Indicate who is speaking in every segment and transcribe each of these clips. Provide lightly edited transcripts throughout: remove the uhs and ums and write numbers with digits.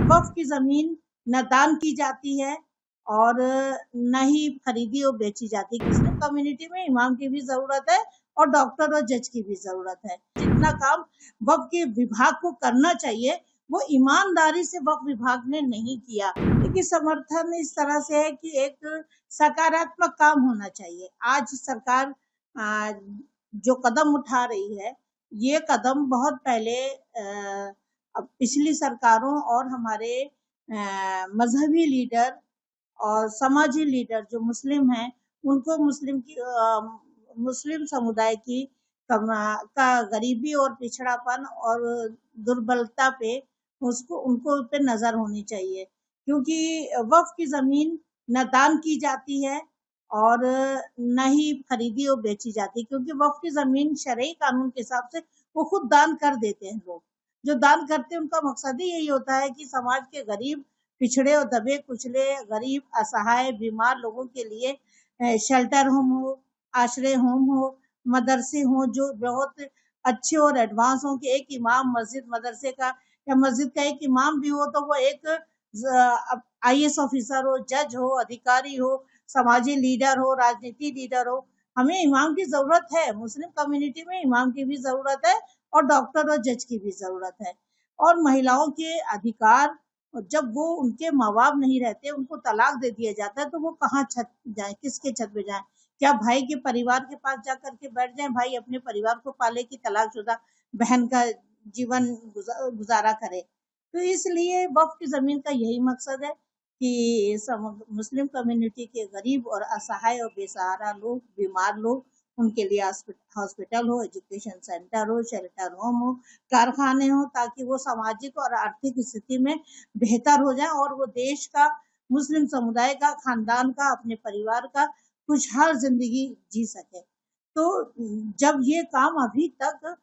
Speaker 1: वक्फ की जमीन न दान की जाती है और न ही खरीदी और बेची जाती। मुस्लिम कम्युनिटी में इमाम की भी जरूरत है और डॉक्टर और जज की भी जरूरत है। जितना काम वक्फ के विभाग को करना चाहिए वो ईमानदारी से वक्फ विभाग ने नहीं किया। क्योंकि समर्थन इस तरह से है कि एक सकारात्मक काम होना चाहिए। आज सरकार जो कदम उठा रही है ये कदम बहुत पहले पिछली सरकारों और हमारे मजहबी लीडर और समाजी लीडर जो मुस्लिम हैं उनको मुस्लिम समुदाय की का गरीबी और पिछड़ापन और दुर्बलता पे उनको पे नजर होनी चाहिए। क्योंकि वक्फ की जमीन न दान की जाती है और न ही खरीदी और बेची जाती। क्योंकि वक्फ की जमीन शरई कानून के हिसाब से वो खुद दान कर देते हैं। लोग जो दान करते हैं उनका मकसद ही यही होता है कि समाज के गरीब पिछड़े और दबे कुचले गरीब असहाय बीमार लोगों के लिए शेल्टर होम हो, आश्रय होम हो, मदरसे हो जो बहुत अच्छे और एडवांस हो। कि एक इमाम मस्जिद मदरसे का या मस्जिद का एक इमाम भी हो तो वो एक IAS ऑफिसर हो, जज हो, अधिकारी हो, समाजी लीडर हो, राजनीति लीडर हो। हमें इमाम की जरूरत है। मुस्लिम कम्युनिटी में इमाम की भी जरूरत है और डॉक्टर और जज की भी जरूरत है। और महिलाओं के अधिकार जब वो उनके माँ बाप नहीं रहते उनको तलाक दे दिया जाता है तो वो कहाँ छत जाए, किसके छत पे जाए? क्या भाई के परिवार के पास जाकर के बैठ जाए, भाई अपने परिवार को पाले कि तलाकशुदा बहन का जीवन गुजारा करे? तो इसलिए वक्फ की जमीन का यही मकसद है कि मुस्लिम कम्युनिटी के गरीब और असहाय और बेसहारा लोग, बीमार लोग, उनके लिए हॉस्पिटल हो, एजुकेशन सेंटर हो, शेल्टर होम हो, कारखाने हो, ताकि वो सामाजिक और आर्थिक स्थिति में बेहतर हो जाए और वो देश का, मुस्लिम समुदाय का, खानदान का, अपने परिवार का खुशहाल जिंदगी जी सके। तो जब ये काम अभी तक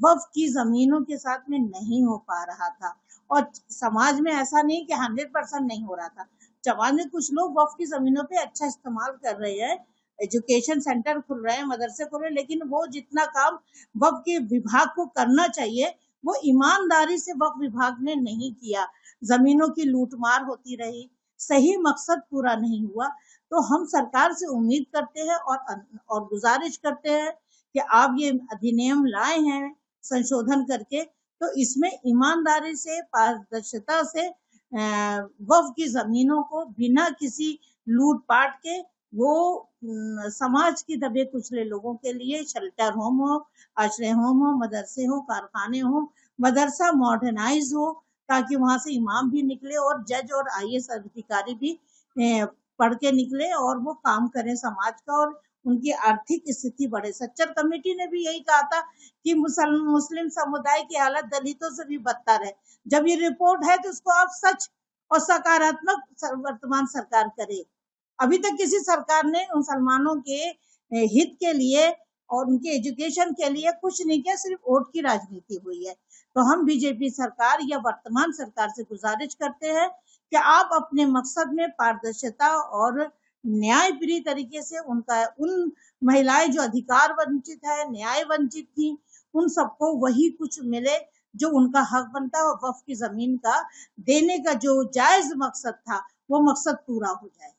Speaker 1: वक्फ की जमीनों के साथ में नहीं हो पा रहा था और समाज में ऐसा नहीं कि 100% नहीं हो रहा था, समाज में कुछ लोग वक्फ की जमीनों पे अच्छा इस्तेमाल कर रहे हैं, एजुकेशन सेंटर खुल रहे हैं, मदरसे खुल रहे हैं, लेकिन वो जितना काम वक्फ के विभाग को करना चाहिए वो ईमानदारी से वक्फ विभाग ने नहीं किया। जमीनों की लूटमार होती रही, सही मकसद पूरा नहीं हुआ। तो हम सरकार से उम्मीद करते हैं और गुजारिश करते हैं कि आप ये अधिनियम लाए हैं संशोधन करके, तो इसमें ईमानदारी से, पारदर्शिता से वक्फ की जमीनों को बिना किसी लूटपाट के वो समाज की दबे कुचले लोगों के लिए शेल्टर होम हो, आश्रय होम हो, मदरसे हो, कारखाने हो, मदरसा मॉडर्नाइज हो ताकि वहां से इमाम भी निकले और जज और IAS अधिकारी भी पढ़ के निकले और वो काम करें समाज का और उनकी आर्थिक स्थिति बढ़े। सच्चर कमेटी ने भी यही कहा था कि मुस्लिम समुदाय की हालत दलितों से भी बदतर है। जब ये रिपोर्ट है तो उसको आप सच और सकारात्मक वर्तमान सरकार करे। अभी तक किसी सरकार ने मुसलमानों के हित के लिए और उनके एजुकेशन के लिए कुछ नहीं किया, सिर्फ वोट की राजनीति हुई है। तो हम बीजेपी सरकार या वर्तमान सरकार से गुजारिश करते हैं कि आप अपने मकसद में पारदर्शिता और न्यायप्रिय तरीके से उन महिलाएं जो अधिकार वंचित है, न्याय वंचित थी, उन सबको वही कुछ मिले जो उनका हक बनता है और वक्फ की जमीन का देने का जो जायज मकसद था वो मकसद पूरा हो जाए।